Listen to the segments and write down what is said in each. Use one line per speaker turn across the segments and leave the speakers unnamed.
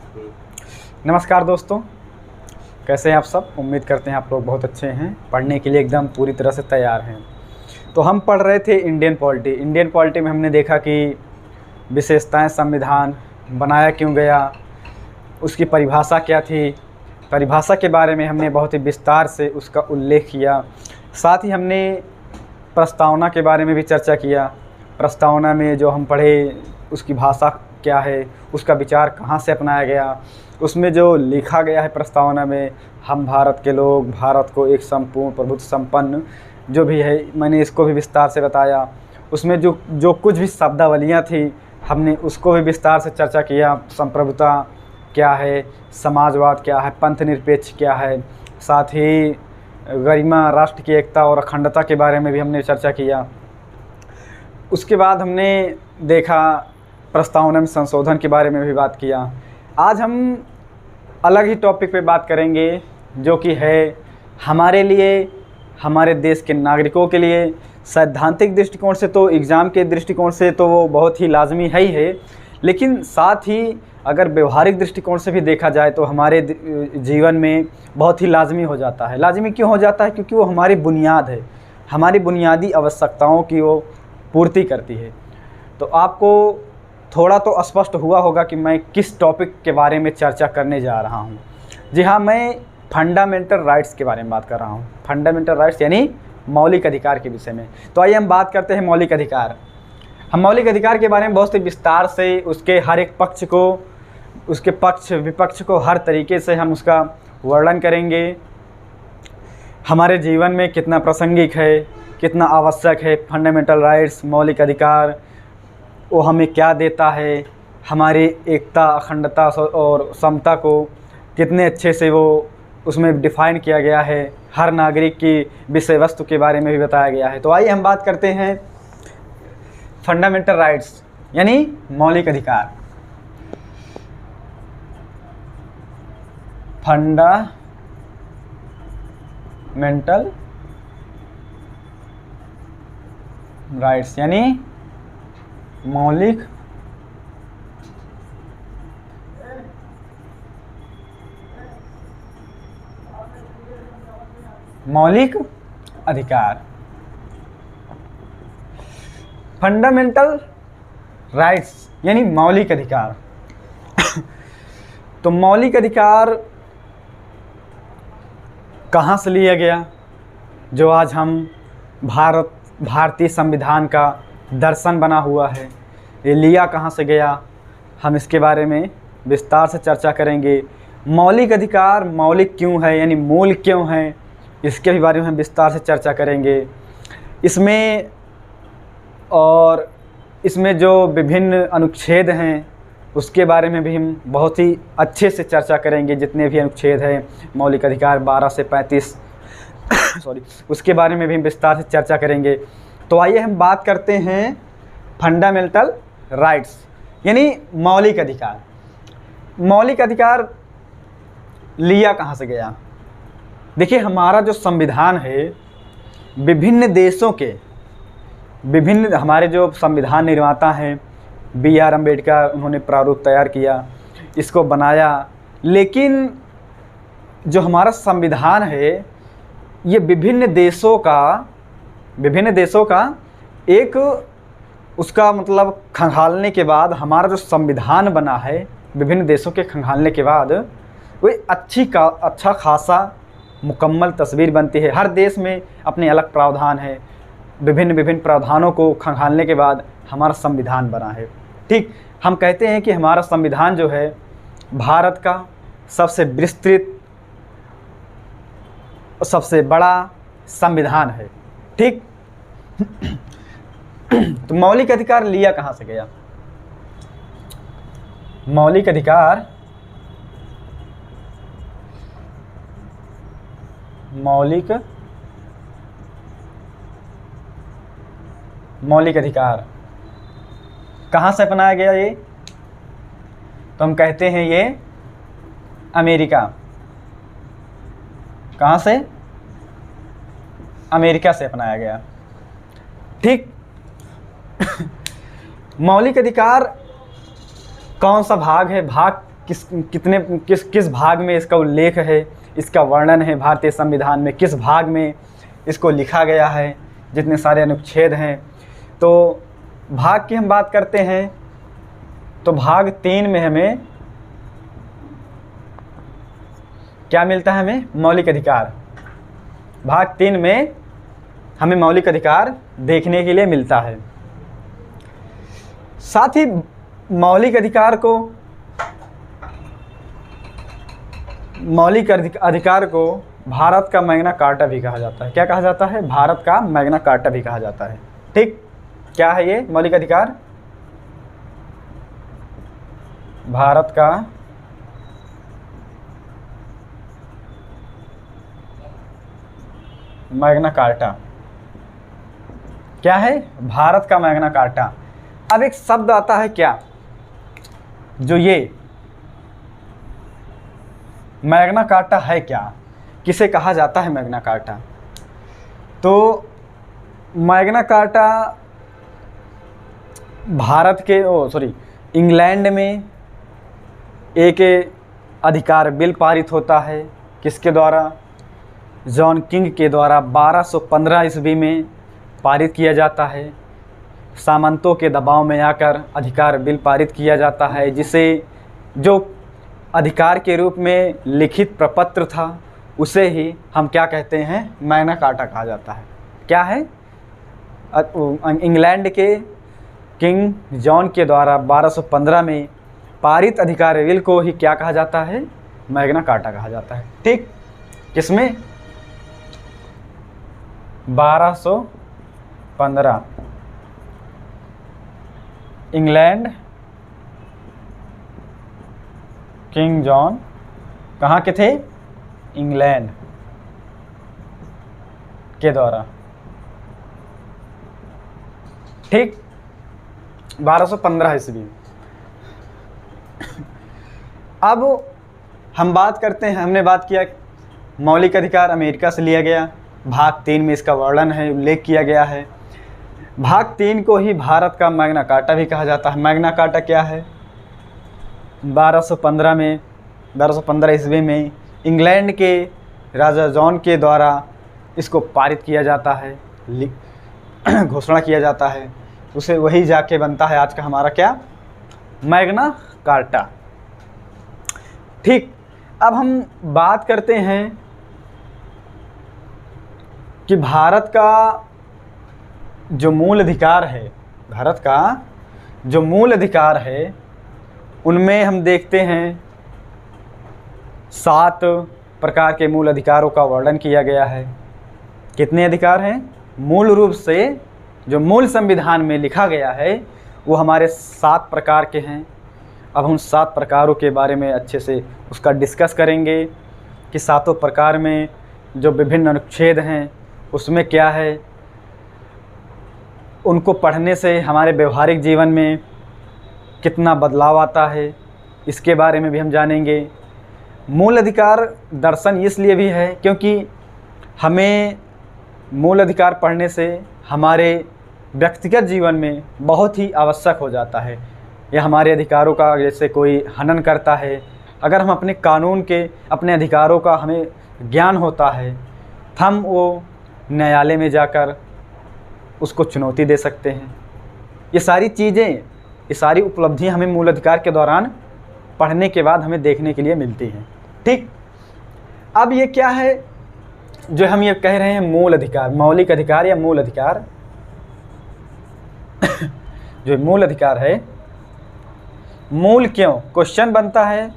नमस्कार दोस्तों, कैसे हैं आप सब। उम्मीद करते हैं आप लोग बहुत अच्छे हैं, पढ़ने के लिए एकदम पूरी तरह से तैयार हैं। तो हम पढ़ रहे थे इंडियन पॉलिटी में हमने देखा कि विशेषताएं संविधान बनाया क्यों गया, उसकी परिभाषा क्या थी। परिभाषा के बारे में हमने बहुत ही विस्तार से उसका उल्लेख किया। साथ ही हमने प्रस्तावना के बारे में भी चर्चा किया। प्रस्तावना में जो हम पढ़े उसकी भाषा क्या है, उसका विचार कहाँ से अपनाया गया, उसमें जो लिखा गया है प्रस्तावना में, हम भारत के लोग, भारत को एक संपूर्ण प्रभुत्व संपन्न जो भी है, मैंने इसको भी विस्तार से बताया। उसमें जो कुछ भी शब्दावलियाँ थी हमने उसको भी विस्तार से चर्चा किया। संप्रभुता क्या है, समाजवाद क्या है, पंथ निरपेक्ष क्या है, साथ ही गरिमा, राष्ट्र की एकता और अखंडता के बारे में भी हमने चर्चा किया। उसके बाद हमने देखा प्रस्तावना में संशोधन के बारे में भी बात किया। आज हम अलग ही टॉपिक पे बात करेंगे जो कि है हमारे लिए, हमारे देश के नागरिकों के लिए। सैद्धांतिक दृष्टिकोण से तो, एग्ज़ाम के दृष्टिकोण से तो वो बहुत ही लाजमी है ही है, लेकिन साथ ही अगर व्यवहारिक दृष्टिकोण से भी देखा जाए तो हमारे जीवन में बहुत ही लाजमी हो जाता है। लाजमी क्यों हो जाता है? क्योंकि वो हमारी बुनियाद है, हमारी बुनियादी आवश्यकताओं की वो पूर्ति करती है। तो आपको थोड़ा तो स्पष्ट हुआ होगा कि मैं किस टॉपिक के बारे में चर्चा करने जा रहा हूँ। जी हाँ, मैं फंडामेंटल राइट्स के बारे में बात कर रहा हूँ। फंडामेंटल राइट्स यानी मौलिक अधिकार के विषय में। तो आइए हम बात करते हैं मौलिक अधिकार। हम मौलिक अधिकार के बारे में बहुत ही विस्तार से उसके हर एक पक्ष को, उसके पक्ष विपक्ष को हर तरीके से हम उसका वर्णन करेंगे। हमारे जीवन में कितना प्रासंगिक है, कितना आवश्यक है फंडामेंटल राइट्स, मौलिक अधिकार, वो हमें क्या देता है, हमारी एकता, अखंडता और समता को कितने अच्छे से वो उसमें डिफ़ाइन किया गया है। हर नागरिक की विषय वस्तु के बारे में भी बताया गया है। तो आइए हम बात करते हैं फंडामेंटल राइट्स यानी मौलिक अधिकार। फंडामेंटल राइट्स यानी मौलिक अधिकार। फंडामेंटल राइट्स यानी मौलिक अधिकार। तो मौलिक अधिकार कहाँ से लिया गया? जो आज हम भारतीय संविधान का दर्शन बना हुआ है, ये लिया कहाँ से गया, हम इसके बारे में विस्तार से चर्चा करेंगे। मौलिक अधिकार मौलिक क्यों है यानी मूल क्यों है, इसके भी बारे में हम विस्तार से चर्चा करेंगे। इसमें जो विभिन्न अनुच्छेद हैं उसके बारे में भी हम बहुत ही अच्छे से चर्चा करेंगे। जितने भी अनुच्छेद हैं मौलिक अधिकार 12 से 35 उसके बारे में भी हम विस्तार से चर्चा करेंगे। तो आइए हम बात करते हैं फंडामेंटल राइट्स यानी मौलिक अधिकार। मौलिक अधिकार लिया कहाँ से गया? देखिए, हमारा जो संविधान है, विभिन्न देशों के हमारे जो संविधान निर्माता हैं B.R. अम्बेडकर, उन्होंने प्रारूप तैयार किया, इसको बनाया। लेकिन जो हमारा संविधान है ये विभिन्न देशों का एक उसका मतलब खंगालने के बाद हमारा जो संविधान बना है, विभिन्न देशों के खंगालने के बाद वो अच्छा खासा मुकम्मल तस्वीर बनती है। हर देश में अपने अलग प्रावधान है, विभिन्न प्रावधानों को खंगालने के बाद हमारा संविधान बना है। ठीक, हम कहते हैं कि हमारा संविधान जो है भारत का सबसे विस्तृत, सबसे बड़ा संविधान है। ठीक। तो मौलिक अधिकार लिया कहाँ से गया? मौलिक अधिकार कहाँ से अपनाया गया ये? तो हम कहते हैं ये अमेरिका। कहाँ से? अमेरिका से अपनाया गया। ठीक। मौलिक अधिकार कौन सा भाग है, भाग किस भाग में इसका उल्लेख है, इसका वर्णन है भारतीय संविधान में, किस भाग में इसको लिखा गया है, जितने सारे अनुच्छेद हैं। तो भाग की हम बात करते हैं तो भाग 3 में हमें क्या मिलता है, हमें मौलिक अधिकार। भाग 3 में हमें मौलिक अधिकार देखने के लिए मिलता है। साथ ही मौलिक अधिकार को भारत का मैग्ना कार्टा भी कहा जाता है। क्या कहा जाता है? भारत का मैग्ना कार्टा भी कहा जाता है। ठीक, क्या है ये मौलिक अधिकार? भारत का मैग्ना कार्टा। क्या है? भारत का मैग्ना कार्टा। अब एक शब्द आता है क्या, जो ये मैग्ना कार्टा है क्या, किसे कहा जाता है मैग्ना कार्टा? तो मैग्ना कार्टा भारत के इंग्लैंड में एक अधिकार बिल पारित होता है। किसके द्वारा? जॉन किंग के द्वारा 1215 ईस्वी में पारित किया जाता है। सामंतों के दबाव में आकर अधिकार बिल पारित किया जाता है, जिसे जो अधिकार के रूप में लिखित प्रपत्र था उसे ही हम क्या कहते हैं? मैग्ना कार्टा कहा जाता है। क्या है? इंग्लैंड के किंग जॉन के द्वारा 1215 में पारित अधिकार बिल को ही क्या कहा जाता है? मैग्ना कार्टा कहा जाता है। ठीक, किसमें? 1215 इंग्लैंड किंग जॉन कहाँ के थे? इंग्लैंड के द्वारा। ठीक, 1215 ईस्वी। अब हम बात करते हैं, हमने बात किया मौलिक अधिकार अमेरिका से लिया गया। भाग 3 में इसका वर्णन है, उल्लेख किया गया है। भाग 3 को ही भारत का मैग्ना कार्टा भी कहा जाता है। मैग्ना कार्टा क्या है? 1215 ईस्वी में इंग्लैंड के राजा जॉन के द्वारा इसको पारित किया जाता है, घोषणा किया जाता है। उसे वही जाके बनता है आज का हमारा क्या? Magna carta. ठीक, अब हम बात करते हैं कि भारत का जो मूल अधिकार है, भारत का जो मूल अधिकार है, उनमें हम देखते हैं 7 प्रकार के मूल अधिकारों का वर्णन किया गया है। कितने अधिकार हैं? मूल रूप से जो मूल संविधान में लिखा गया है वो हमारे 7 प्रकार के हैं। अब हम 7 प्रकारों के बारे में अच्छे से उसका डिस्कस करेंगे कि 7 प्रकार में जो विभिन्न अनुच्छेद हैं उसमें क्या है, उनको पढ़ने से हमारे व्यवहारिक जीवन में कितना बदलाव आता है, इसके बारे में भी हम जानेंगे। मूल अधिकार दर्शन इसलिए भी है क्योंकि हमें मूल अधिकार पढ़ने से हमारे व्यक्तिगत जीवन में बहुत ही आवश्यक हो जाता है। यह हमारे अधिकारों का, जैसे कोई हनन करता है, अगर हम अपने कानून के, अपने अधिकारों का हमें ज्ञान होता है, हम वो न्यायालय में जाकर उसको चुनौती दे सकते हैं। ये सारी चीज़ें, ये सारी उपलब्धियां हमें मूल अधिकार के दौरान पढ़ने के बाद हमें देखने के लिए मिलती हैं। ठीक, अब ये क्या है जो हम ये कह रहे हैं मूल अधिकार, मौलिक अधिकार या मूल अधिकार? जो मूल अधिकार है, मूल क्यों? क्वेश्चन बनता है,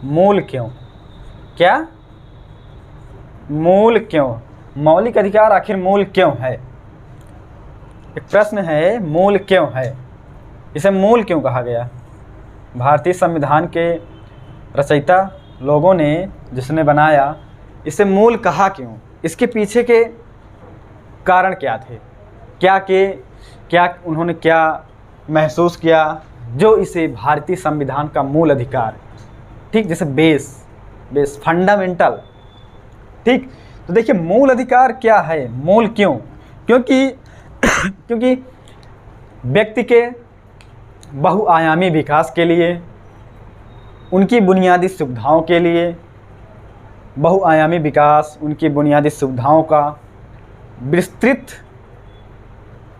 मूल क्यों? क्या मूल क्यों? मौलिक अधिकार आखिर मूल क्यों है? एक प्रश्न है, मूल क्यों है? इसे मूल क्यों कहा गया? भारतीय संविधान के रचयिता लोगों ने, जिसने बनाया, इसे मूल कहा क्यों? इसके पीछे के कारण क्या थे? क्या उन्होंने क्या महसूस किया जो इसे भारतीय संविधान का मूल अधिकार, ठीक, जैसे बेस फंडामेंटल। ठीक, तो देखिए मूल अधिकार क्या है, मूल क्यों? क्योंकि व्यक्ति के बहुआयामी विकास के लिए, उनकी बुनियादी सुविधाओं के लिए बहुआयामी विकास, उनकी बुनियादी सुविधाओं का विस्तृत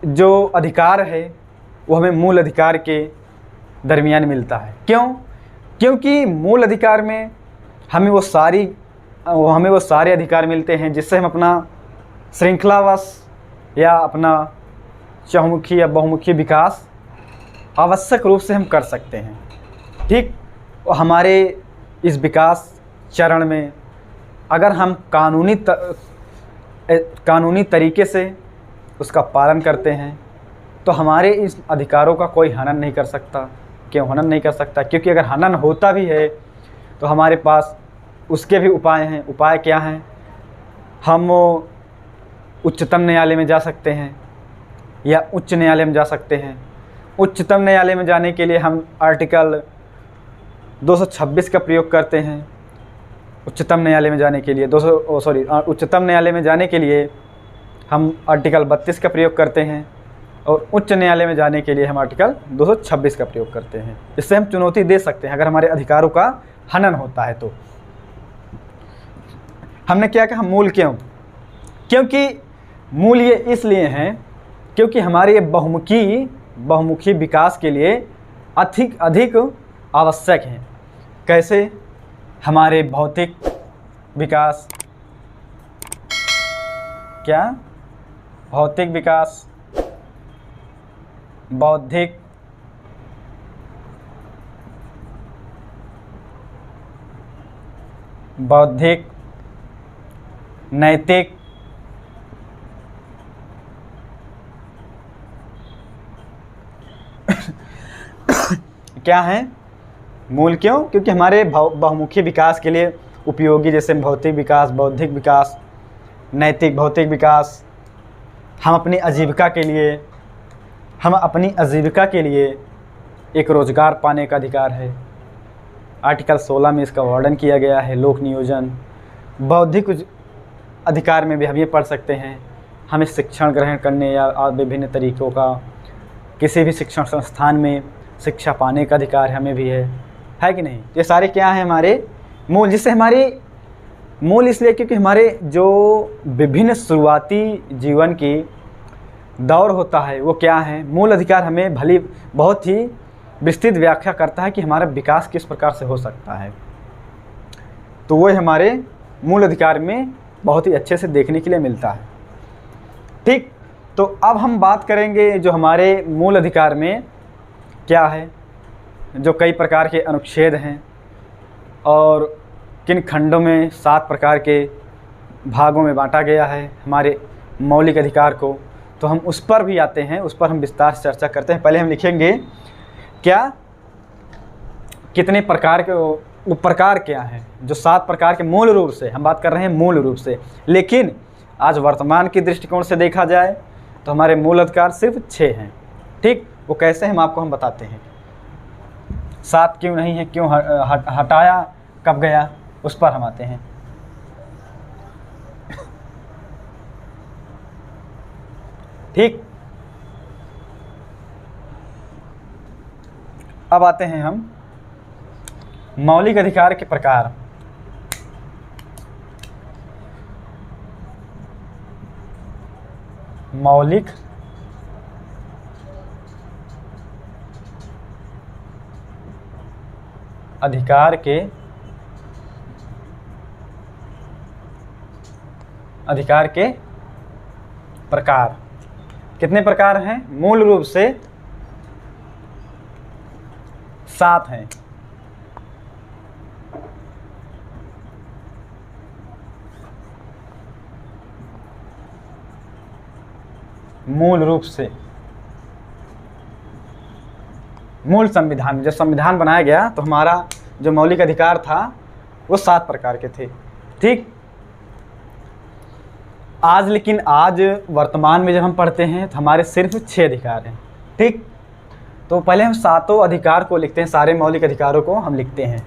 जो अधिकार है वो हमें मूल अधिकार के दरमियान मिलता है। क्यों? क्योंकि मूल अधिकार में हमें वो सारे अधिकार मिलते हैं जिससे हम अपना श्रृंखलावश या अपना चहुमुखी या बहुमुखी विकास आवश्यक रूप से हम कर सकते हैं। ठीक, हमारे इस विकास चरण में अगर हम कानूनी तरीके से उसका पालन करते हैं तो हमारे इस अधिकारों का कोई हनन नहीं कर सकता। क्यों हनन नहीं कर सकता? क्योंकि अगर हनन होता भी है तो हमारे पास उसके भी उपाय हैं। उपाय क्या हैं? हम उच्चतम न्यायालय में जा सकते हैं या उच्च न्यायालय में जा सकते हैं। उच्चतम न्यायालय में जाने के लिए हम आर्टिकल 226 का प्रयोग करते हैं। उच्चतम न्यायालय में जाने के लिए उच्चतम न्यायालय में जाने के लिए हम आर्टिकल 32 का प्रयोग करते हैं और उच्च न्यायालय में जाने के लिए हम आर्टिकल 226 का प्रयोग करते हैं। इससे हम चुनौती दे सकते हैं अगर हमारे अधिकारों का हनन होता है तो। हमने क्या कहा मूल? क्योंकि मूल ये इसलिए हैं क्योंकि हमारे ये बहुमुखी विकास के लिए अधिक आवश्यक हैं। कैसे? हमारे भौतिक विकास, क्या? भौतिक विकास, बौद्धिक, नैतिक, क्या है मूल? क्यों? क्योंकि हमारे बहुमुखी विकास के लिए उपयोगी, जैसे भौतिक विकास, बौद्धिक विकास, नैतिक, भौतिक विकास। हम अपनी आजीविका के लिए एक रोज़गार पाने का अधिकार है। आर्टिकल 16 में इसका वर्णन किया गया है। लोक नियोजन। बौद्धिक अधिकार में भी हम ये पढ़ सकते हैं, हमें शिक्षण ग्रहण करने या विभिन्न तरीक़ों का किसी भी शिक्षण संस्थान में शिक्षा पाने का अधिकार हमें भी है कि नहीं? ये सारे क्या हैं हमारे मूल, जिससे हमारे मूल इसलिए क्योंकि हमारे जो विभिन्न शुरुआती जीवन की दौर होता है वो क्या है, मूल अधिकार हमें बहुत ही विस्तृत व्याख्या करता है कि हमारा विकास किस प्रकार से हो सकता है। तो वो हमारे मूल अधिकार में बहुत ही अच्छे से देखने के लिए मिलता है। ठीक, तो अब हम बात करेंगे जो हमारे मूल अधिकार में क्या है, जो कई प्रकार के अनुच्छेद हैं और किन खंडों में 7 प्रकार के भागों में बांटा गया है हमारे मौलिक अधिकार को। तो हम उस पर भी आते हैं, उस पर हम विस्तार से चर्चा करते हैं। पहले हम लिखेंगे क्या, कितने प्रकार के, वो प्रकार क्या हैं। जो 7 प्रकार के मूल रूप से हम बात कर रहे हैं, मूल रूप से। लेकिन आज वर्तमान के दृष्टिकोण से देखा जाए तो हमारे मूल अधिकार सिर्फ 6 हैं। ठीक, वो कैसे हम बताते हैं। 7 क्यों नहीं है, क्यों हटाया कब गया, उस पर हम आते हैं। ठीक, अब आते हैं हम मौलिक अधिकार के प्रकार। मौलिक अधिकार के प्रकार। कितने प्रकार हैं? मूल रूप से 7 हैं। मूल रूप से मूल संविधान, जब संविधान बनाया गया तो हमारा जो मौलिक अधिकार था वो 7 प्रकार के थे। ठीक, लेकिन आज वर्तमान में जब हम पढ़ते हैं तो हमारे सिर्फ 6 अधिकार हैं। ठीक, तो पहले हम 7 अधिकार को लिखते हैं, सारे मौलिक अधिकारों को हम लिखते हैं।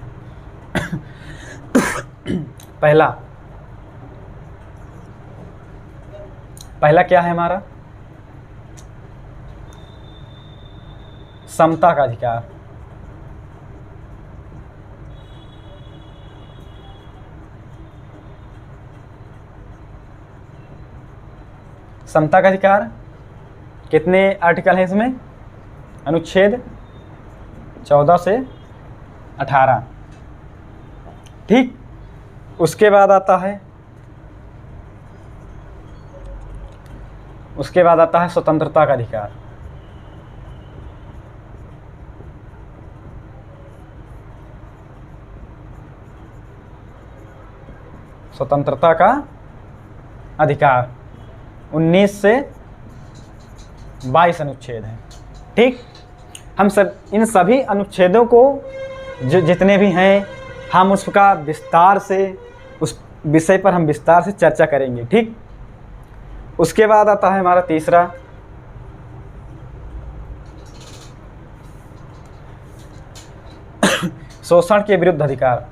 पहला क्या है हमारा? समता का अधिकार। समता का अधिकार, कितने आर्टिकल हैं इसमें? अनुच्छेद 14 से 18। ठीक, उसके बाद आता है स्वतंत्रता का अधिकार। स्वतंत्रता का अधिकार 19 से 22 अनुच्छेद हैं। ठीक, हम सब इन सभी अनुच्छेदों को जो जितने भी हैं हम उसका विस्तार से उस विषय पर हम विस्तार से चर्चा करेंगे। ठीक, उसके बाद आता है हमारा तीसरा शोषण के विरुद्ध अधिकार।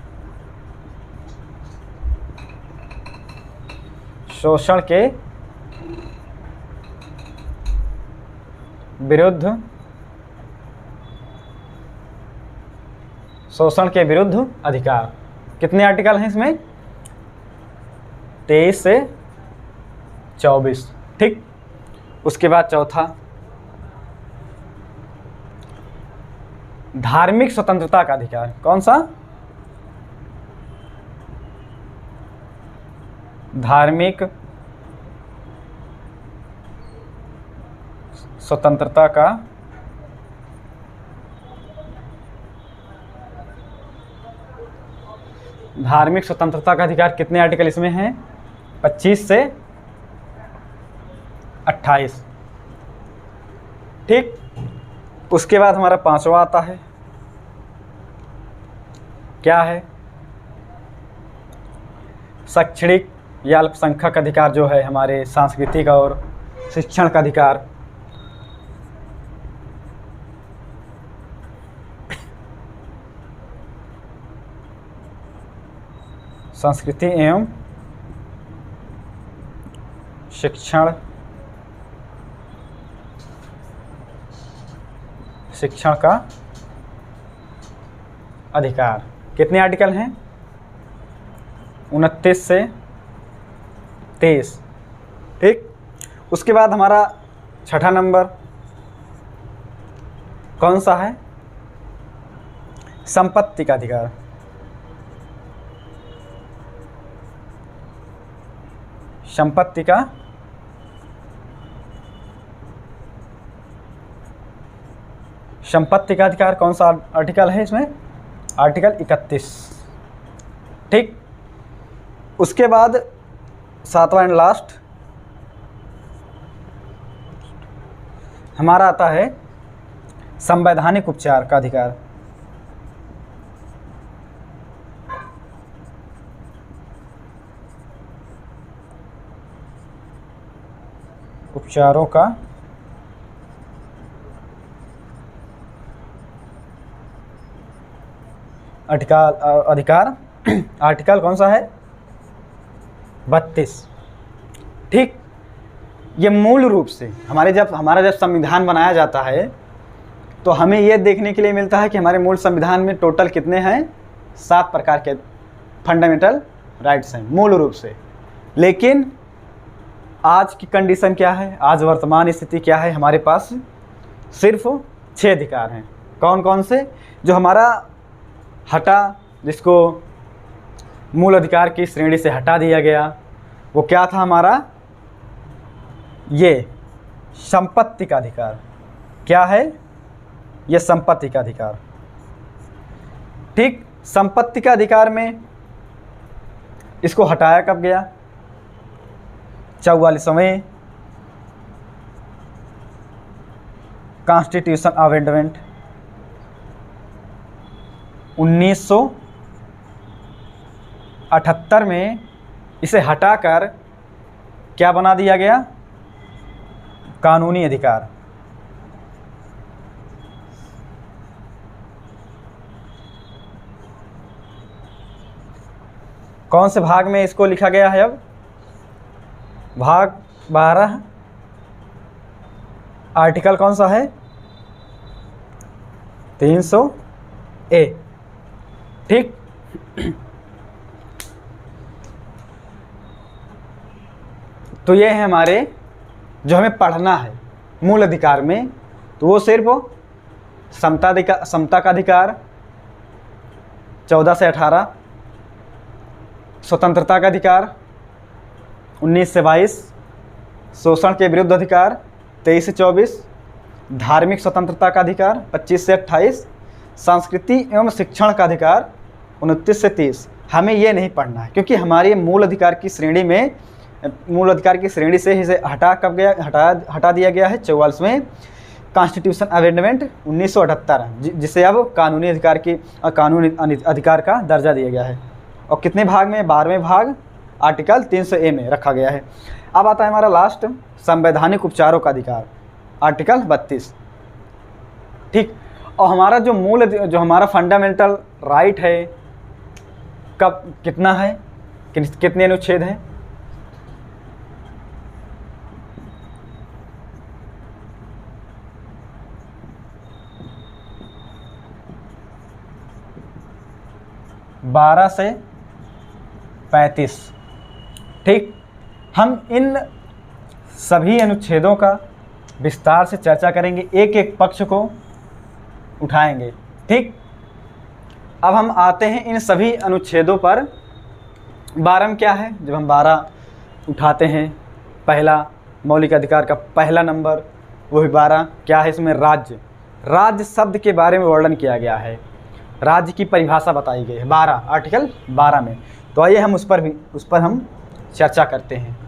शोषण के विरुद्ध अधिकार। कितने आर्टिकल हैं इसमें? 23 से 24। ठीक, उसके बाद चौथा धार्मिक स्वतंत्रता का अधिकार। कौन सा? धार्मिक स्वतंत्रता का अधिकार। कितने आर्टिकल इसमें हैं? 25 से 28। ठीक, उसके बाद हमारा पांचवा आता है, क्या है? शैक्षणिक या अल्पसंख्यक अधिकार, जो है हमारे सांस्कृतिक और शिक्षण का अधिकार। संस्कृति एवं शिक्षण का अधिकार। कितने आर्टिकल हैं? 29 से 23। ठीक, उसके बाद हमारा छठा नंबर कौन सा है? संपत्ति का अधिकार। संपत्ति का अधिकार कौन सा आर्टिकल है इसमें? आर्टिकल 31। ठीक, उसके बाद सातवां एंड लास्ट हमारा आता है संवैधानिक उपचार का अधिकार। उपचारों का अधिकार। आर्टिकल कौन सा है? 32। ठीक, ये मूल रूप से हमारा जब संविधान बनाया जाता है तो हमें ये देखने के लिए मिलता है कि हमारे मूल संविधान में टोटल कितने हैं? 7 प्रकार के फंडामेंटल राइट्स हैं मूल रूप से। लेकिन आज की कंडीशन क्या है? आज वर्तमान स्थिति क्या है? हमारे पास सिर्फ 6 अधिकार हैं। कौन कौन से? जो हमारा हटा, जिसको मूल अधिकार की श्रेणी से हटा दिया गया, वो क्या था हमारा? ये संपत्ति का अधिकार। क्या है? ये संपत्ति का अधिकार। ठीक, संपत्ति का अधिकार में इसको हटाया कब गया? 44वें कॉन्स्टिट्यूशन अमेंडमेंट 1978 में इसे हटाकर क्या बना दिया गया? कानूनी अधिकार। कौन से भाग में इसको लिखा गया है? अब भाग 12 आर्टिकल कौन सा है? 300A। ठीक, तो ये है हमारे जो हमें पढ़ना है मूल अधिकार में, तो वो सिर्फ समता का अधिकार 14 से 18, स्वतंत्रता का अधिकार 19 से 22, शोषण के विरुद्ध अधिकार 23 से 24, धार्मिक स्वतंत्रता का अधिकार 25 से 28, संस्कृति एवं शिक्षण का अधिकार 29 से 30। हमें ये नहीं पढ़ना है, क्योंकि हमारे मूल अधिकार की श्रेणी में, मूल अधिकार की श्रेणी से इसे हटा दिया गया है 44वें कॉन्स्टिट्यूशन अमेंडमेंट 1978, जिसे अब कानूनी अधिकार का दर्जा दिया गया है। और कितने भाग में? 12वें भाग आर्टिकल 300A में रखा गया है। अब आता है हमारा लास्ट, संवैधानिक उपचारों का अधिकार, आर्टिकल 32। ठीक, और हमारा जो हमारा फंडामेंटल राइट है, कब कितना है, कितने अनुच्छेद हैं? बारह से 35। ठीक, हम इन सभी अनुच्छेदों का विस्तार से चर्चा करेंगे, एक एक पक्ष को उठाएंगे। ठीक, अब हम आते हैं इन सभी अनुच्छेदों पर। 12 में क्या है? जब हम 12 उठाते हैं, पहला मौलिक अधिकार का पहला नंबर, वो भी 12 क्या है? इसमें राज्य शब्द के बारे में वर्णन किया गया है, राज्य की परिभाषा बताई गई है 12 आर्टिकल 12 में। तो आइए हम उस पर हम चर्चा करते हैं।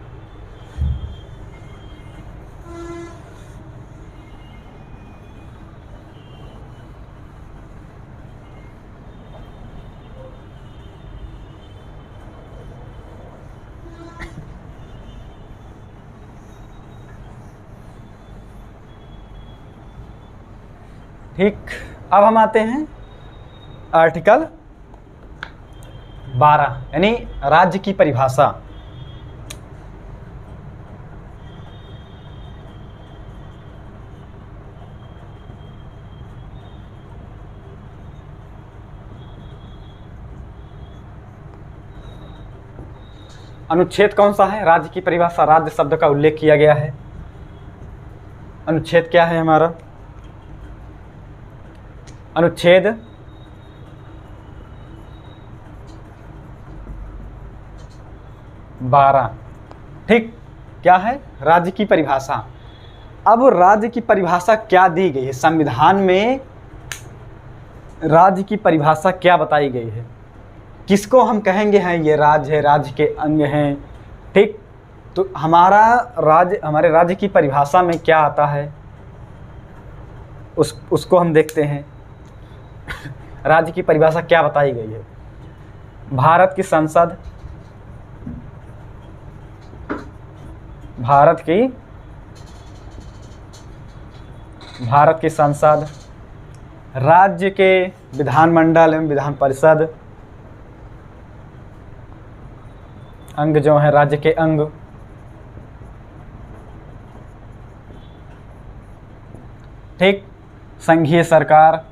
ठीक, अब हम आते हैं आर्टिकल 12 यानी राज्य की परिभाषा। अनुच्छेद कौन सा है? राज्य की परिभाषा, राज्य शब्द का उल्लेख किया गया है। अनुच्छेद क्या है हमारा? अनुच्छेद 12। ठीक, क्या है? राज्य की परिभाषा। अब राज्य की परिभाषा क्या दी गई है संविधान में? राज्य की परिभाषा क्या बताई गई है? किसको हम कहेंगे हैं ये राज्य है, राज्य के अंग हैं? ठीक, तो हमारे राज्य की परिभाषा में क्या आता है उसको हम देखते हैं। राज्य की परिभाषा क्या बताई गई है? भारत की संसद, भारत की संसद, राज्य के विधानमंडल एवं विधान परिषद, अंग जो है राज्य के अंग, ठीक, संघीय सरकार,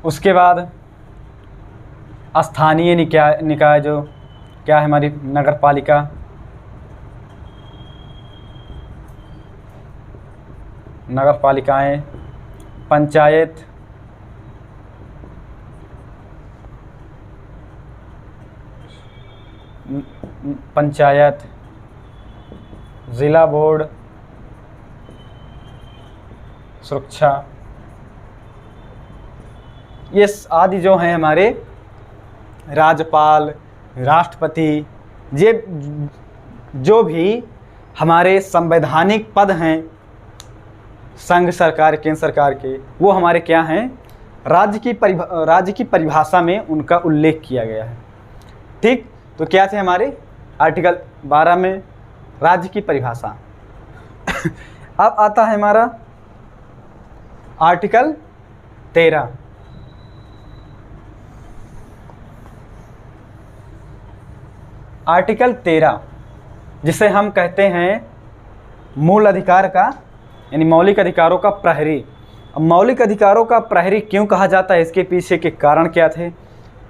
उसके बाद स्थानीय निकाय जो क्या है हमारी नगर पालिका, नगर पालिकाएं, पंचायत, जिला बोर्ड, सुरक्षा, ये आदि जो हैं हमारे राज्यपाल, राष्ट्रपति, ये जो भी हमारे संवैधानिक पद हैं संघ सरकार, केंद्र सरकार के, वो हमारे क्या हैं? राज्य की परिभाषा में उनका उल्लेख किया गया है। ठीक, तो क्या थे हमारे आर्टिकल 12 में राज्य की परिभाषा। अब आता है हमारा आर्टिकल 13। आर्टिकल 13 जिसे हम कहते हैं मूल अधिकार का यानी मौलिक अधिकारों का प्रहरी। अब मौलिक अधिकारों का प्रहरी क्यों कहा जाता है, इसके पीछे के कारण क्या थे,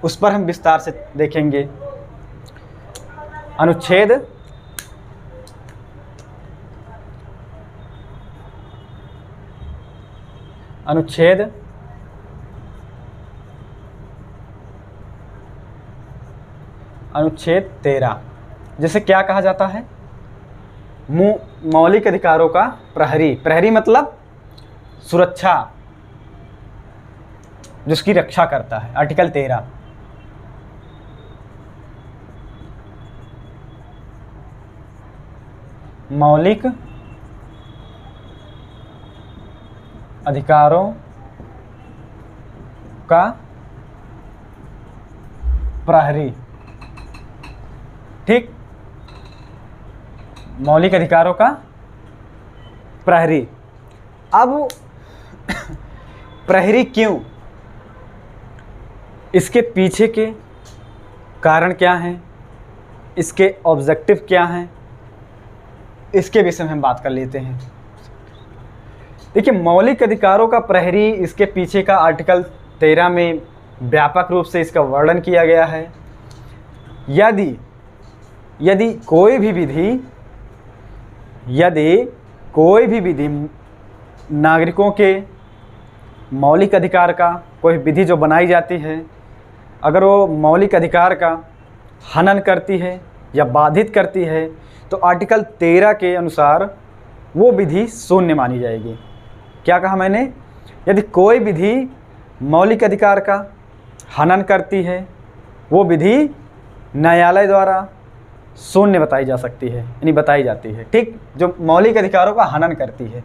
उस पर हम विस्तार से देखेंगे। अनुच्छेद अनुच्छेद अनुच्छेद 13 जिसे क्या कहा जाता है, मौलिक अधिकारों का प्रहरी। प्रहरी मतलब सुरक्षा, जिसकी रक्षा करता है। आर्टिकल 13 मौलिक अधिकारों का प्रहरी। ठीक, मौलिक अधिकारों का प्रहरी। अब प्रहरी क्यों, इसके पीछे के कारण क्या हैं, इसके ऑब्जेक्टिव क्या हैं, इसके विषय में हम बात कर लेते हैं। देखिए, मौलिक अधिकारों का प्रहरी, इसके पीछे का आर्टिकल 13 में व्यापक रूप से इसका वर्णन किया गया है। यदि कोई भी विधि नागरिकों के मौलिक अधिकार का, कोई विधि जो बनाई जाती है, अगर वो मौलिक अधिकार का हनन करती है या बाधित करती है, तो आर्टिकल 13 के अनुसार वो विधि शून्य मानी जाएगी। क्या कहा मैंने, यदि कोई विधि मौलिक अधिकार का हनन करती है, वो विधि न्यायालय द्वारा शून्य बताई जा सकती है, यानी बताई जाती है। ठीक, जो मौलिक अधिकारों का हनन करती है,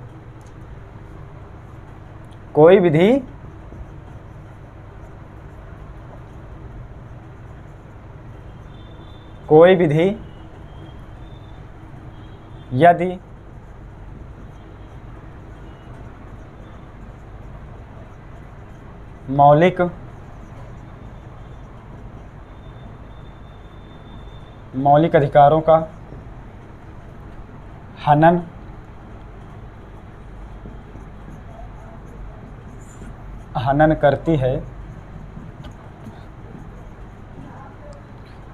कोई विधि यदि मौलिक अधिकारों का हनन करती है,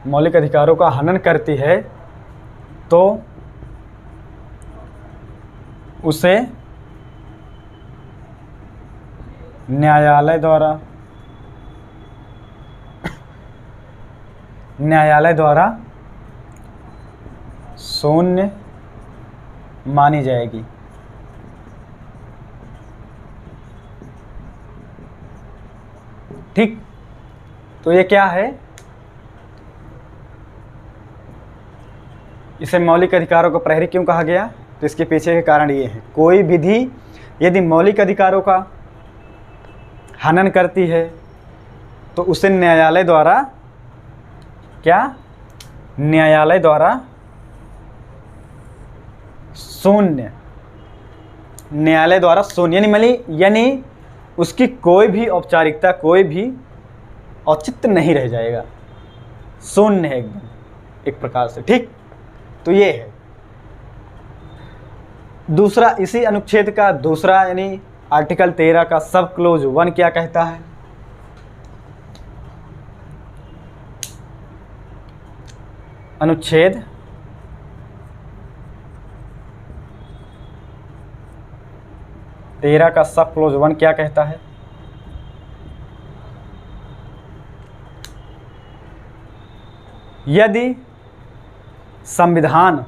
मौलिक अधिकारों का हनन करती है, तो उसे न्यायालय द्वारा शून्य मानी जाएगी। ठीक, तो ये क्या है, इसे मौलिक अधिकारों को प्रहरी क्यों कहा गया, तो इसके पीछे के कारण ये है, कोई विधि यदि मौलिक अधिकारों का हनन करती है, तो उसे न्यायालय द्वारा शून्य यानी उसकी कोई भी औपचारिकता, कोई भी औचित्य नहीं रह जाएगा, शून्य है एकदम, एक प्रकार से। ठीक, तो ये है दूसरा, इसी अनुच्छेद का दूसरा यानी आर्टिकल 13 का सब क्लोज 1 क्या कहता है, अनुच्छेद तेरह का सब क्लोज 1 क्या कहता है, यदि संविधान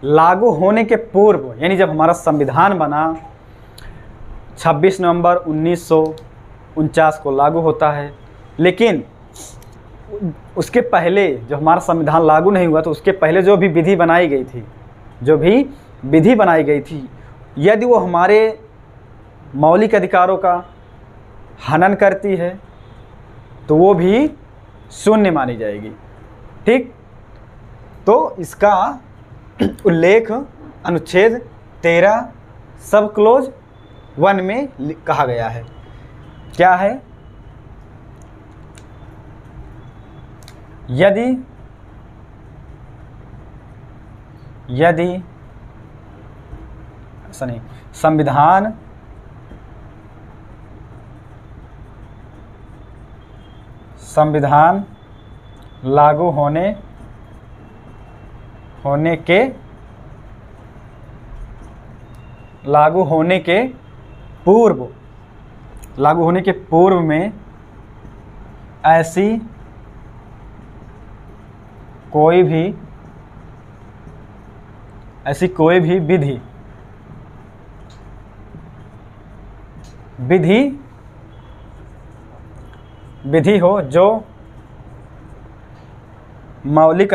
लागू होने के पूर्व, यानी जब हमारा संविधान बना 26 नवंबर 1949 को लागू होता है, लेकिन उसके पहले जो हमारा संविधान लागू नहीं हुआ, तो उसके पहले जो भी विधि बनाई गई थी, यदि वो हमारे मौलिक अधिकारों का हनन करती है, तो वो भी शून्य मानी जाएगी। ठीक, तो इसका उल्लेख अनुच्छेद 13 सब क्लोज 1 में कहा गया है। क्या है, यदि संविधान संविधान लागू होने के लागू होने के पूर्व में ऐसी कोई भी विधि हो जो मौलिक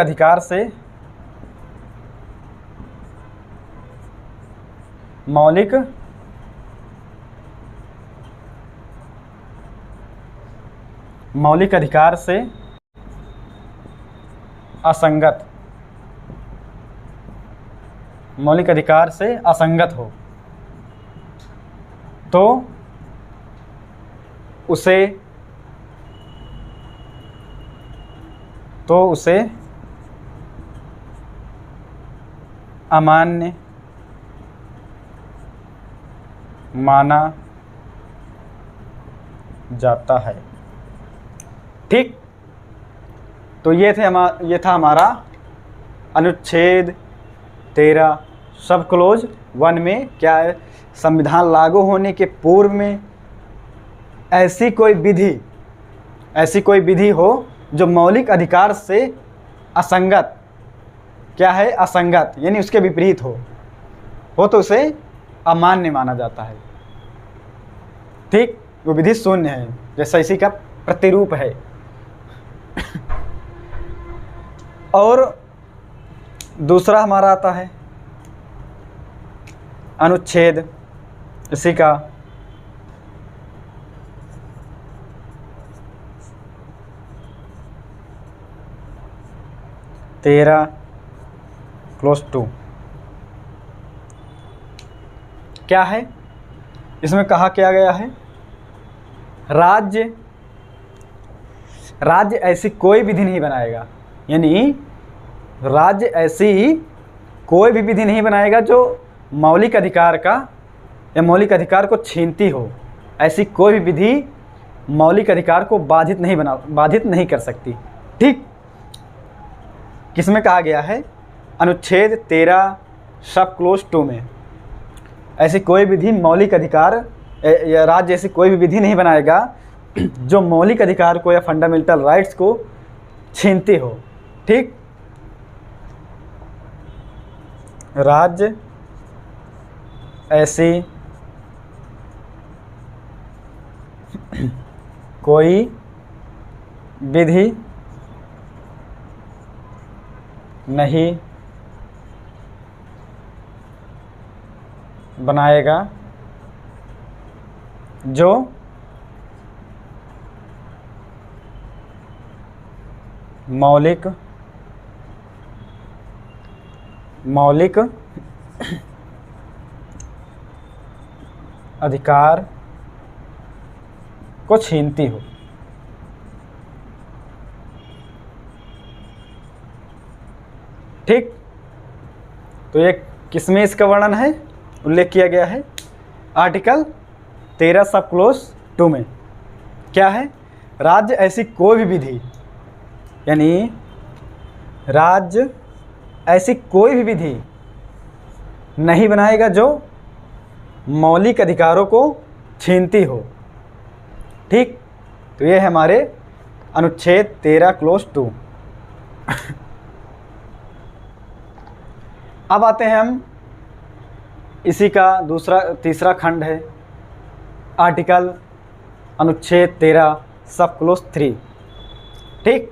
अधिकार से असंगत हो तो उसे अमान्य माना जाता है। ठीक, तो ये था हमारा अनुच्छेद 13 सब क्लोज 1 में क्या है, संविधान लागू होने के पूर्व में ऐसी कोई विधि हो जो मौलिक अधिकार से असंगत, क्या है, असंगत यानी उसके विपरीत हो तो उसे अमान्य माना जाता है। ठीक, वो विधि शून्य है, जैसा इसी का प्रतिरूप है। और दूसरा हमारा आता है अनुच्छेद इसी का 13 क्लोज 2 क्या है, इसमें कहा क्या गया है, राज्य ऐसी कोई विधि नहीं बनाएगा, यानी राज्य ऐसी कोई भी विधि नहीं बनाएगा जो मौलिक अधिकार का या मौलिक अधिकार को छीनती हो। ऐसी कोई भी विधि मौलिक अधिकार को बाधित नहीं कर सकती। ठीक, किसमें कहा गया है, अनुच्छेद 13 सब क्लोज 2 में ऐसी कोई विधि मौलिक अधिकार या राज्य ऐसी कोई भी विधि नहीं बनाएगा जो मौलिक अधिकार को या फंडामेंटल राइट्स को छीनती हो। ठीक, राज्य ऐसी कोई विधि नहीं बनाएगा जो मौलिक अधिकार को छीनती हो। ठीक, तो ये किसमें इसका वर्णन है, उल्लेख किया गया है, आर्टिकल 13 सब क्लोज 2 में। क्या है, राज्य ऐसी कोई भी विधि, यानी राज्य ऐसी कोई भी विधि नहीं बनाएगा जो मौलिक अधिकारों को छीनती हो। ठीक, तो ये है हमारे अनुच्छेद 13 क्लोज 2। अब आते हैं हम इसी का तीसरा खंड है, आर्टिकल अनुच्छेद 13 सब क्लोज 3। ठीक,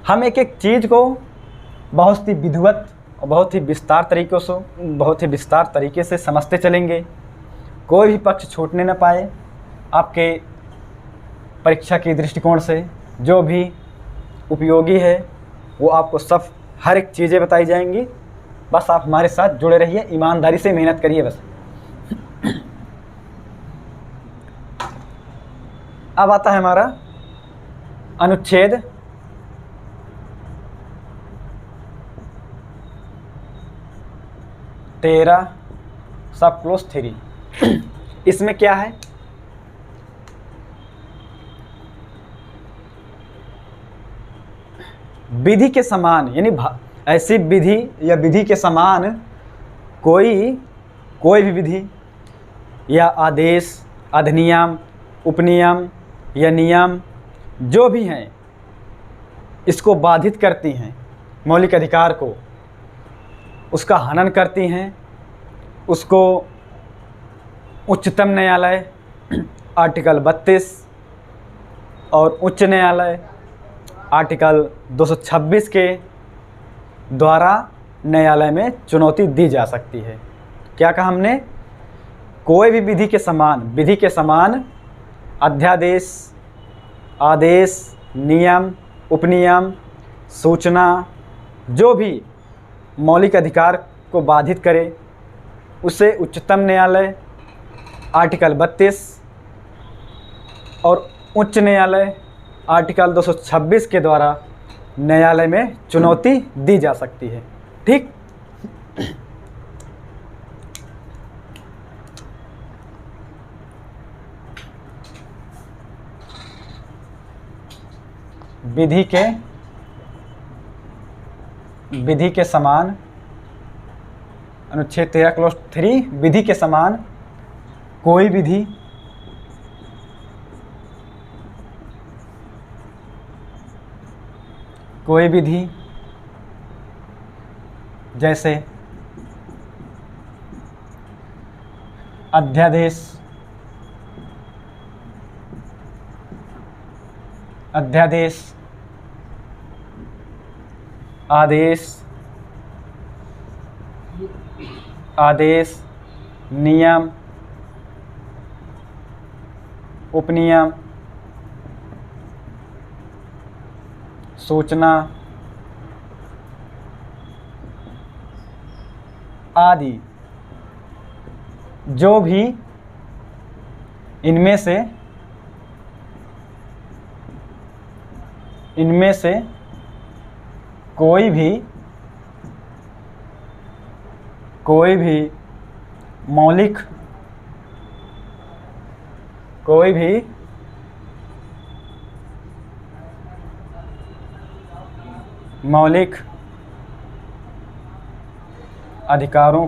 हम एक एक चीज़ को बहुत ही विधिवत और बहुत ही विस्तार तरीके से समझते चलेंगे, कोई भी पक्ष छूटने न पाए। आपके परीक्षा के दृष्टिकोण से जो भी उपयोगी है वो आपको सब हर एक चीज़ें बताई जाएंगी। बस आप हमारे साथ जुड़े रहिए, ईमानदारी से मेहनत करिए बस। अब आता है हमारा अनुच्छेद 13 सब क्लोज 3। इसमें क्या है, विधि के समान, यानी ऐसी विधि या विधि के समान कोई भी विधि या आदेश, अधिनियम, उपनियम या नियम जो भी हैं, इसको बाधित करती हैं, मौलिक अधिकार को, उसका हनन करती हैं, उसको उच्चतम न्यायालय आर्टिकल 32 और उच्च न्यायालय आर्टिकल 226 के द्वारा न्यायालय में चुनौती दी जा सकती है। क्या कहा हमने, कोई भी विधि के समान अध्यादेश, आदेश, नियम, उपनियम, सूचना जो भी मौलिक अधिकार को बाधित करे, उसे उच्चतम न्यायालय आर्टिकल 32 और उच्च न्यायालय आर्टिकल 226 के द्वारा न्यायालय में चुनौती दी जा सकती है। ठीक, विधि के समान अनुच्छेद 13 क्लॉज 3, विधि के समान कोई विधि जैसे अध्यादेश, आदेश, नियम, उपनियम, सूचना आदि जो भी इनमें से कोई भी मौलिक अधिकारों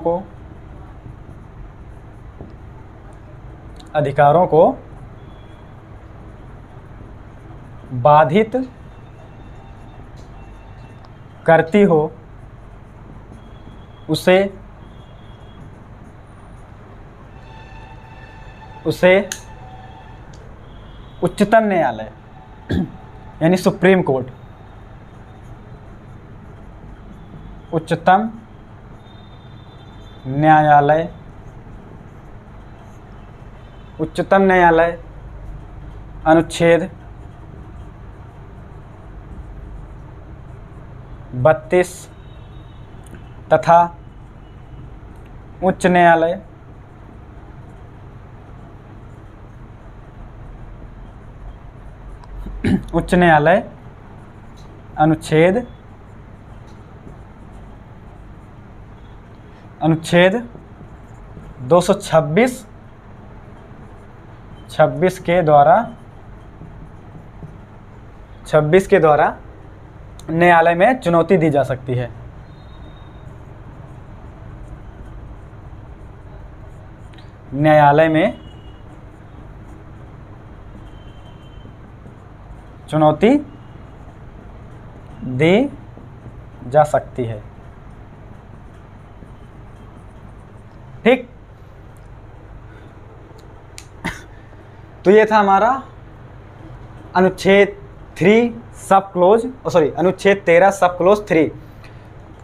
को बाधित करती हो, उसे उच्चतम न्यायालय यानी सुप्रीम कोर्ट, उच्चतम न्यायालय अनुच्छेद 32 तथा उच्च न्यायालय अनुच्छेद 226 के द्वारा न्यायालय में चुनौती दी जा सकती है। न्यायालय में चुनौती दी जा सकती है। ठीक, तो ये था हमारा अनुच्छेद 3 सब क्लोज, अनुच्छेद 13 सब क्लोज 3।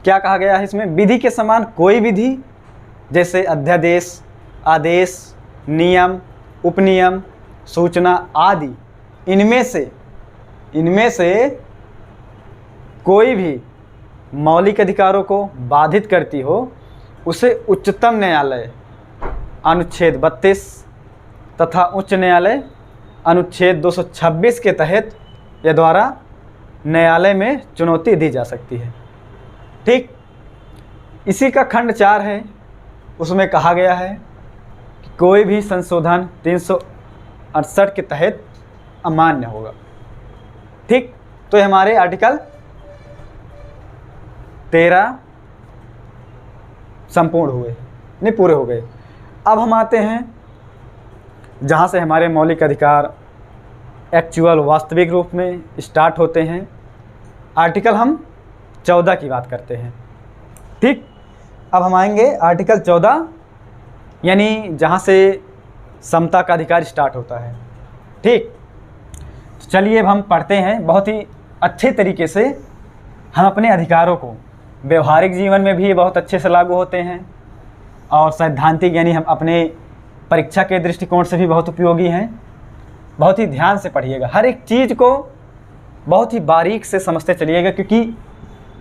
क्या कहा गया है इसमें, विधि के समान कोई विधि जैसे अध्यादेश, आदेश, नियम, उपनियम, सूचना आदि, इनमें से कोई भी मौलिक अधिकारों को बाधित करती हो, उसे उच्चतम न्यायालय अनुच्छेद 32 तथा उच्च न्यायालय अनुच्छेद 226 के तहत या द्वारा न्यायालय में चुनौती दी जा सकती है। ठीक, इसी का खंड 4 है, उसमें कहा गया है कोई भी संशोधन 368 के तहत अमान्य होगा। ठीक, तो ये हमारे आर्टिकल 13 संपूर्ण हुए, नहीं पूरे हो गए। अब हम आते हैं जहाँ से हमारे मौलिक अधिकार एक्चुअल वास्तविक रूप में स्टार्ट होते हैं। आर्टिकल हम 14 की बात करते हैं। ठीक, अब हम आएंगे आर्टिकल 14, यानी जहाँ से समता का अधिकार स्टार्ट होता है। ठीक, तो चलिए अब हम पढ़ते हैं। बहुत ही अच्छे तरीके से हम अपने अधिकारों को व्यवहारिक जीवन में भी बहुत अच्छे से लागू होते हैं और सैद्धांतिक यानी हम अपने परीक्षा के दृष्टिकोण से भी बहुत उपयोगी हैं। बहुत ही ध्यान से पढ़िएगा, हर एक चीज़ को बहुत ही बारीक से समझते चलिएगा, क्योंकि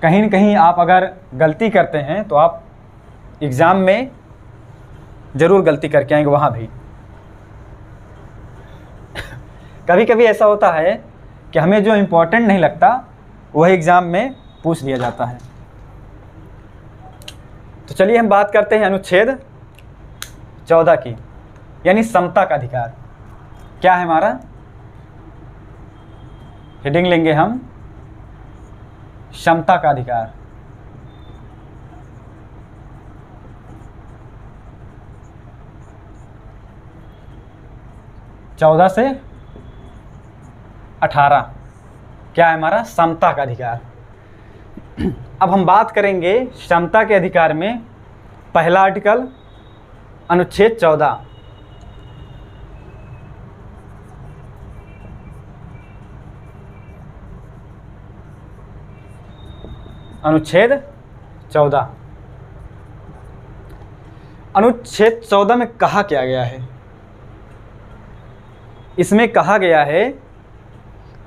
कहीं न कहीं आप अगर गलती करते हैं तो आप एग्ज़ाम में ज़रूर गलती करके आएंगे वहाँ भी। कभी कभी ऐसा होता है कि हमें जो इम्पोर्टेंट नहीं लगता वह एग्ज़ाम में पूछ लिया जाता है। तो चलिए हम बात करते हैं अनुच्छेद 14 की, यानी समता का अधिकार। क्या है हमारा? हेडिंग लेंगे हम समता का अधिकार। चौदह से 18 क्या है हमारा? समता का अधिकार। अब हम बात करेंगे समता के अधिकार में पहला आर्टिकल अनुच्छेद 14। अनुच्छेद 14, अनुच्छेद 14 में कहा क्या गया है? इसमें कहा गया है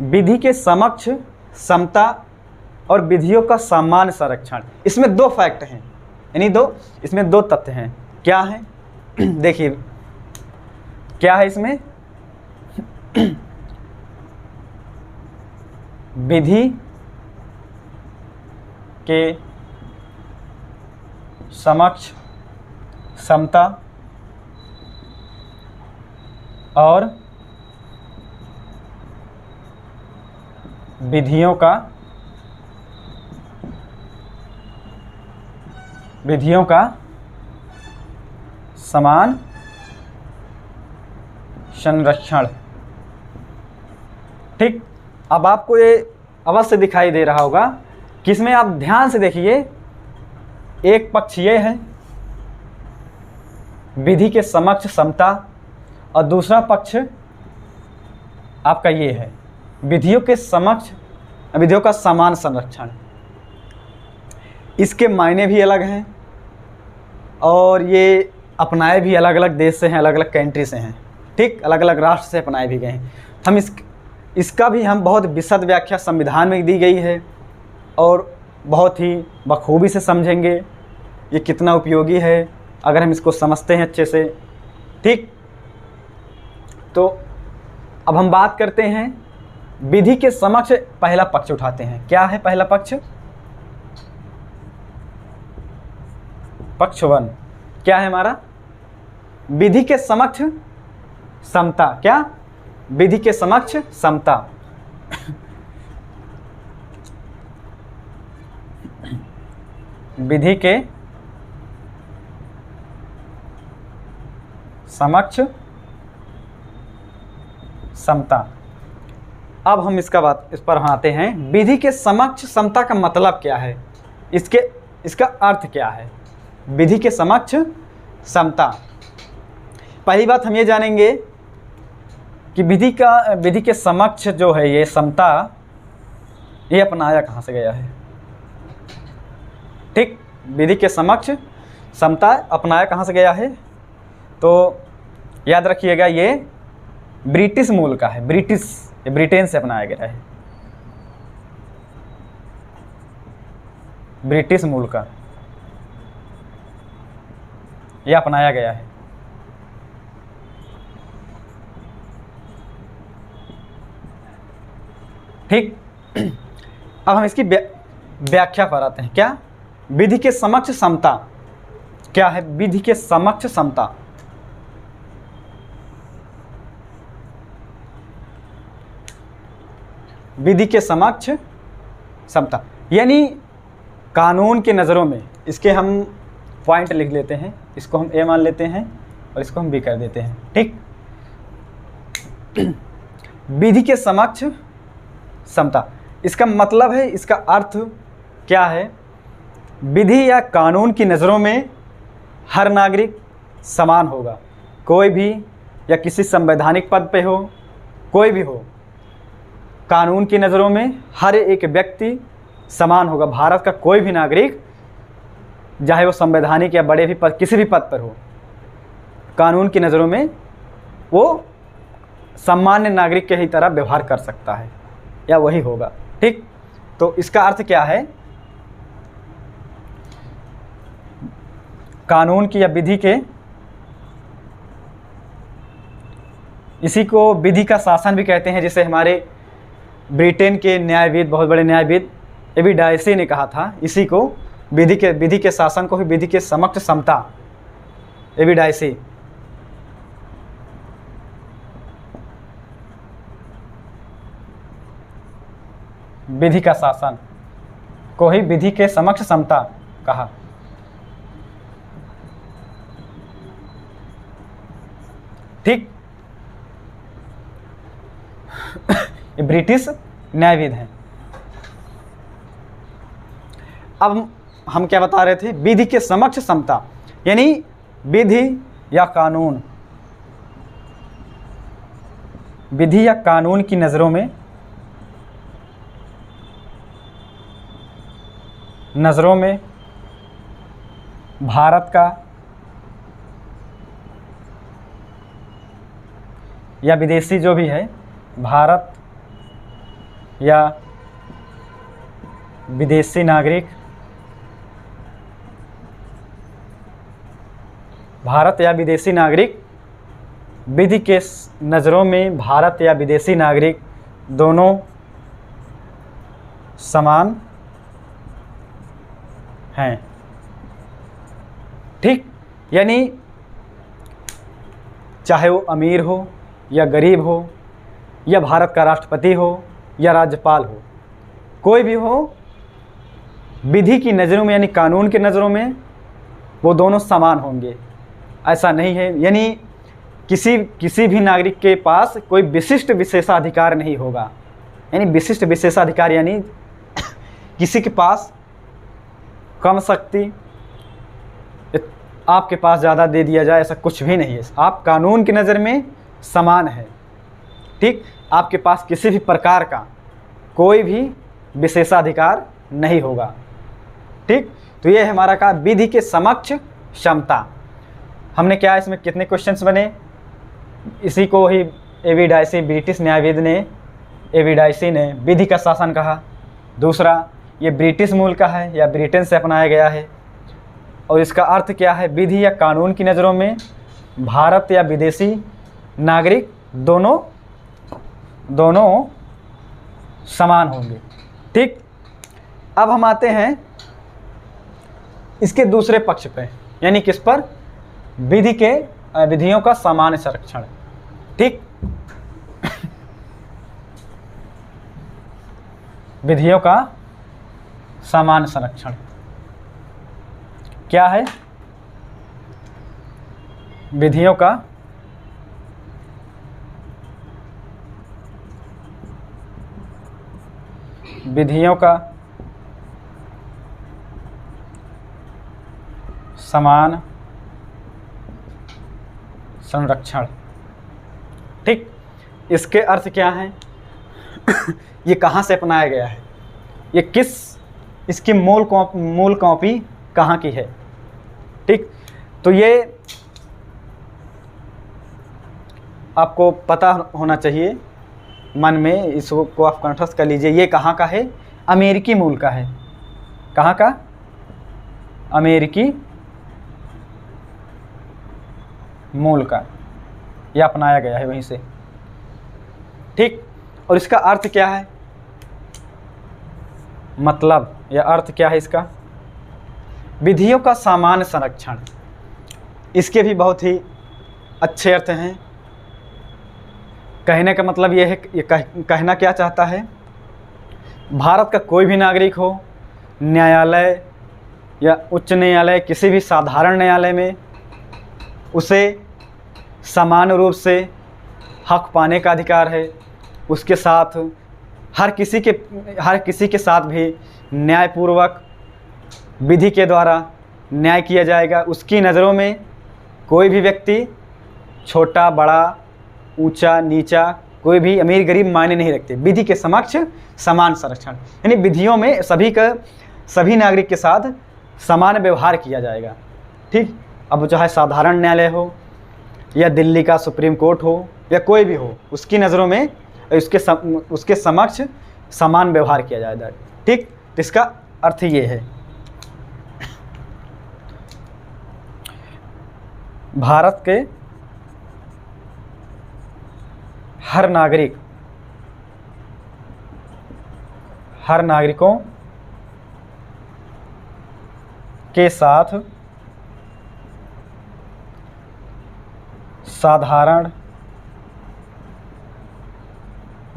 विधि के समक्ष समता और विधियों का सामान्य संरक्षण। इसमें दो फैक्ट हैं, यानी इसमें दो तथ्य हैं। क्या है? देखिए क्या है इसमें? विधि के समक्ष समता और विधियों का समान संरक्षण। ठीक, अब आपको ये अवश्य दिखाई दे रहा होगा कि इसमें आप ध्यान से देखिए, एक पक्ष ये है विधि के समक्ष समता और दूसरा पक्ष आपका ये है विधियों के समक्ष विधियों का समान संरक्षण। इसके मायने भी अलग हैं और ये अपनाए भी अलग अलग देश से हैं, अलग अलग कंट्री से हैं। ठीक, अलग अलग राष्ट्र से अपनाए भी गए हैं। हम इसका भी हम बहुत विशद व्याख्या संविधान में दी गई है और बहुत ही बखूबी से समझेंगे ये कितना उपयोगी है अगर हम इसको समझते हैं अच्छे से। ठीक, तो अब हम बात करते हैं विधि के समक्ष पहला पक्ष उठाते हैं। क्या है पहला पक्ष? पक्ष 1 क्या है हमारा? विधि के समक्ष समता। क्या? विधि के समक्ष समता। विधि के समक्ष समता। अब हम इस पर आते हैं। विधि के समक्ष समता का मतलब क्या है? इसका अर्थ क्या है? विधि के समक्ष समता। पहली बात हम ये जानेंगे कि विधि के समक्ष जो है ये समता, ये अपनाया कहाँ से गया है? ठीक, विधि के समक्ष समता अपनाया कहाँ से गया है? तो याद रखिएगा ये ब्रिटिश मूल का है। ब्रिटेन से अपनाया गया है, ब्रिटिश मूल का यह अपनाया गया है। ठीक, अब हम इसकी व्याख्या पर आते हैं। क्या? विधि के समक्ष समता क्या है? विधि के समक्ष समता विधि के समक्ष समता, यानी कानून की नज़रों में, इसके हम पॉइंट लिख लेते हैं, इसको हम ए मान लेते हैं और इसको हम बी कर देते हैं। ठीक, विधि के समक्ष समता, इसका मतलब है, इसका अर्थ क्या है, विधि या कानून की नज़रों में हर नागरिक समान होगा, कोई भी या किसी संवैधानिक पद पे हो, कोई भी हो, कानून की नज़रों में हर एक व्यक्ति समान होगा। भारत का कोई भी नागरिक, चाहे वो संवैधानिक या बड़े भी पद, किसी भी पद पर हो, कानून की नज़रों में वो सामान्य नागरिक के ही तरह व्यवहार कर सकता है, या वही होगा। ठीक, तो इसका अर्थ क्या है, कानून की या विधि के, इसी को विधि का शासन भी कहते हैं, जिसे हमारे ब्रिटेन के न्यायविद, बहुत बड़े न्यायविद एबी डायसी ने कहा था, इसी को विधि के शासन को ही विधि के समक्ष समता, एबी डायसी। विधि का शासन को ही विधि के समक्ष समता कहा। ठीक, ये ब्रिटिश न्यायविद हैं। अब हम क्या बता रहे थे, विधि के समक्ष समता, यानी विधि या कानून, विधि या कानून की नज़रों में भारत का या विदेशी जो भी है, भारत या विदेशी नागरिक, भारत या विदेशी नागरिक, विधि के नज़रों में भारत या विदेशी नागरिक दोनों समान हैं। ठीक, यानी चाहे वो अमीर हो या गरीब हो, या भारत का राष्ट्रपति हो या राज्यपाल हो, कोई भी हो, विधि की नज़रों में यानी कानून की नज़रों में वो दोनों समान होंगे। ऐसा नहीं है, यानी किसी भी नागरिक के पास कोई विशिष्ट विशेषाधिकार नहीं होगा। यानी विशिष्ट विशेषाधिकार यानी किसी के पास कम शक्ति, आपके पास ज़्यादा दे दिया जाए, ऐसा कुछ भी नहीं है। आप कानून की नज़र में समान है। ठीक, आपके पास किसी भी प्रकार का कोई भी विशेषाधिकार नहीं होगा। ठीक, तो ये हमारा का विधि के समक्ष क्षमता। हमने क्या, इसमें कितने क्वेश्चंस बने, इसी को ही एबी डायसी, ब्रिटिश न्यायविद ने, एबी डायसी ने विधि का शासन कहा। दूसरा, ये ब्रिटिश मूल का है या ब्रिटेन से अपनाया गया है, और इसका अर्थ क्या है, विधि या कानून की नज़रों में भारत या विदेशी नागरिक दोनों समान होंगे। ठीक, अब हम आते हैं इसके दूसरे पक्ष पे, यानी किस पर, विधियों का सामान्य संरक्षण। ठीक, विधियों का सामान्य संरक्षण क्या है, विधियों का समान संरक्षण। ठीक, इसके अर्थ क्या हैं, ये कहाँ से अपनाया गया है, ये इसकी मूल कॉपी कहाँ की है। ठीक, तो ये आपको पता होना चाहिए मन में, इसको आप कंठस्थ कर लीजिए। ये कहाँ का है, अमेरिकी मूल का है। कहाँ का, अमेरिकी मूल का, यह अपनाया गया है वहीं से। ठीक, और इसका अर्थ क्या है, मतलब या अर्थ क्या है इसका, विधियों का सामान्य संरक्षण। इसके भी बहुत ही अच्छे अर्थ हैं। कहने का मतलब ये है, ये कहना क्या चाहता है भारत का कोई भी नागरिक हो, न्यायालय या उच्च न्यायालय, किसी भी साधारण न्यायालय में उसे समान रूप से हक पाने का अधिकार है। उसके साथ हर किसी के साथ भी न्यायपूर्वक विधि के द्वारा न्याय किया जाएगा। उसकी नज़रों में कोई भी व्यक्ति छोटा बड़ा, ऊंचा नीचा, कोई भी अमीर गरीब मायने नहीं रखते। विधि के समक्ष समान संरक्षण, यानी विधियों में सभी नागरिक के साथ समान व्यवहार किया जाएगा। ठीक, अब चाहे साधारण न्यायालय हो या दिल्ली का सुप्रीम कोर्ट हो या कोई भी हो, उसकी नज़रों में उसके समक्ष समान व्यवहार किया जाएगा। ठीक, तो इसका अर्थ ये है, भारत के हर नागरिकों के साथ साधारण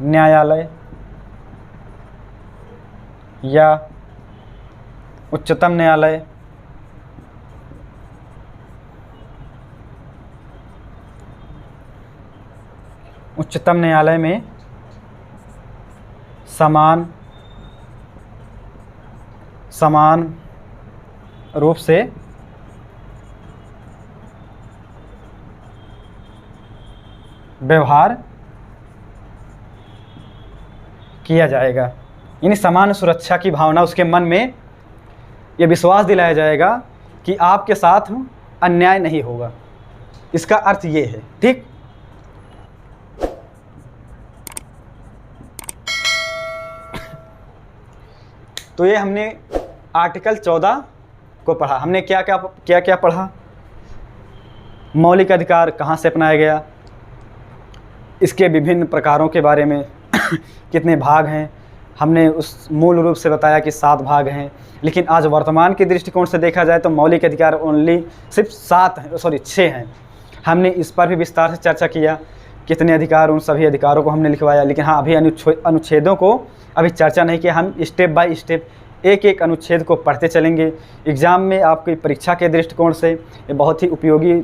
न्यायालय या उच्चतम न्यायालय में समान रूप से व्यवहार किया जाएगा। यानी समान सुरक्षा की भावना उसके मन में यह विश्वास दिलाया जाएगा कि आपके साथ अन्याय नहीं होगा। इसका अर्थ ये है। ठीक, तो ये हमने आर्टिकल 14 को पढ़ा। हमने क्या क्या पढ़ा? मौलिक अधिकार कहाँ से अपनाया गया, इसके विभिन्न प्रकारों के बारे में कितने भाग हैं, हमने उस मूल रूप से बताया कि 7 भाग हैं। लेकिन आज वर्तमान के दृष्टिकोण से देखा जाए तो मौलिक अधिकार सिर्फ 6 हैं। हमने इस पर भी विस्तार से चर्चा किया, कितने अधिकार, उन सभी अधिकारों को हमने लिखवाया। लेकिन हाँ, अभी अनुच्छेदों को अभी चर्चा नहीं किया। हम स्टेप बाय स्टेप एक एक अनुच्छेद को पढ़ते चलेंगे। एग्ज़ाम में आपकी परीक्षा के दृष्टिकोण से ये बहुत ही उपयोगी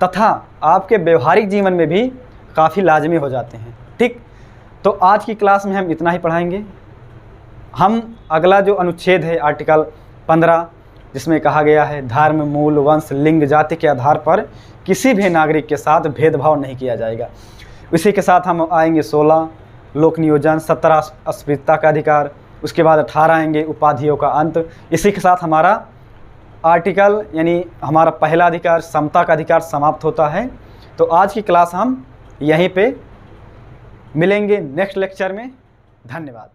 तथा आपके व्यवहारिक जीवन में भी काफ़ी लाजमी हो जाते हैं। ठीक, तो आज की क्लास में हम इतना ही पढ़ाएंगे। हम अगला जो अनुच्छेद है आर्टिकल 15, जिसमें कहा गया है धर्म, मूल, वंश, लिंग, जाति के आधार पर किसी भी नागरिक के साथ भेदभाव नहीं किया जाएगा। इसी के साथ हम आएंगे 16 लोक नियोजन, 17 अस्पृश्यता का अधिकार, उसके बाद 18 आएंगे उपाधियों का अंत। इसी के साथ हमारा आर्टिकल यानी हमारा पहला अधिकार समता का अधिकार समाप्त होता है। तो आज की क्लास हम यहीं पे मिलेंगे नेक्स्ट लेक्चर में। धन्यवाद।